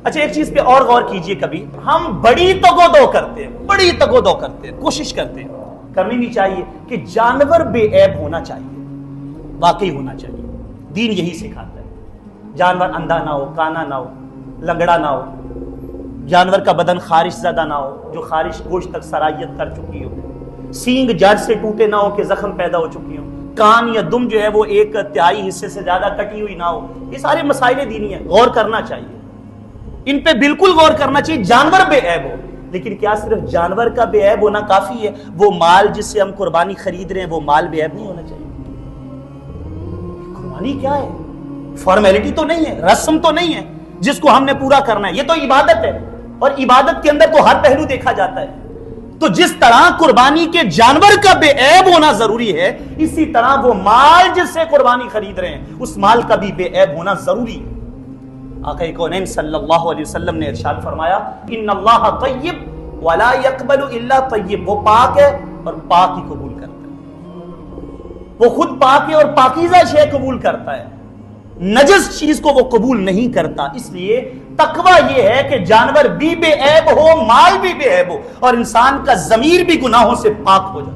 اچھا ایک چیز پہ اور غور کیجئے، کبھی ہم بڑی تگودو کرتے ہیں، کوشش کرتے ہیں، کرنی نہیں چاہیے کہ جانور بے عیب ہونا چاہیے، واقعی ہونا چاہیے۔ دین یہی سکھاتا ہے، جانور اندھا نہ ہو، کانا نہ ہو، لنگڑا نہ ہو، جانور کا بدن خارش زدہ نہ ہو، جو خارش گوشت تک سرایت کر چکی ہو، سینگ جڑ سے ٹوٹے نہ ہو کہ زخم پیدا ہو چکی ہو، کان یا دم جو ہے وہ ایک تہائی حصے سے زیادہ کٹی ہوئی نہ ہو۔ یہ سارے مسائل دینی ہیں، غور کرنا چاہیے، ان پہ بالکل غور کرنا چاہیے۔ جانور بے عیب ہو، لیکن کیا صرف جانور کا بے عیب ہونا کافی ہے؟ وہ مال جس سے ہم قربانی خرید رہے ہیں وہ مال بے عیب نہیں ہونا چاہیے؟ قربانی کیا ہے؟ فارمیلٹی تو نہیں ہے، رسم تو نہیں ہے جس کو ہم نے پورا کرنا ہے، یہ تو عبادت ہے، اور عبادت کے اندر تو ہر پہلو دیکھا جاتا ہے۔ تو جس طرح قربانی کے جانور کا بے عیب ہونا ضروری ہے، اسی طرح وہ مال جس سے قربانی خرید رہے ہیں اس مال کا بھی بے عیب ہونا ضروری ہے۔ آقا کونین صلی اللہ علیہ وسلم نے ارشاد فرمایا، ان اللہ طیب ولا يقبل الا طیب، وہ پاک ہے اور پاک ہی قبول کرتا ہے، وہ خود پاک ہے اور پاکیزہ شے قبول کرتا ہے، نجس چیز کو وہ قبول نہیں کرتا۔ اس لیے تقوی یہ ہے کہ جانور بھی بے عیب ہو، مال بھی بے عیب ہو، اور انسان کا ضمیر بھی گناہوں سے پاک ہو جائے۔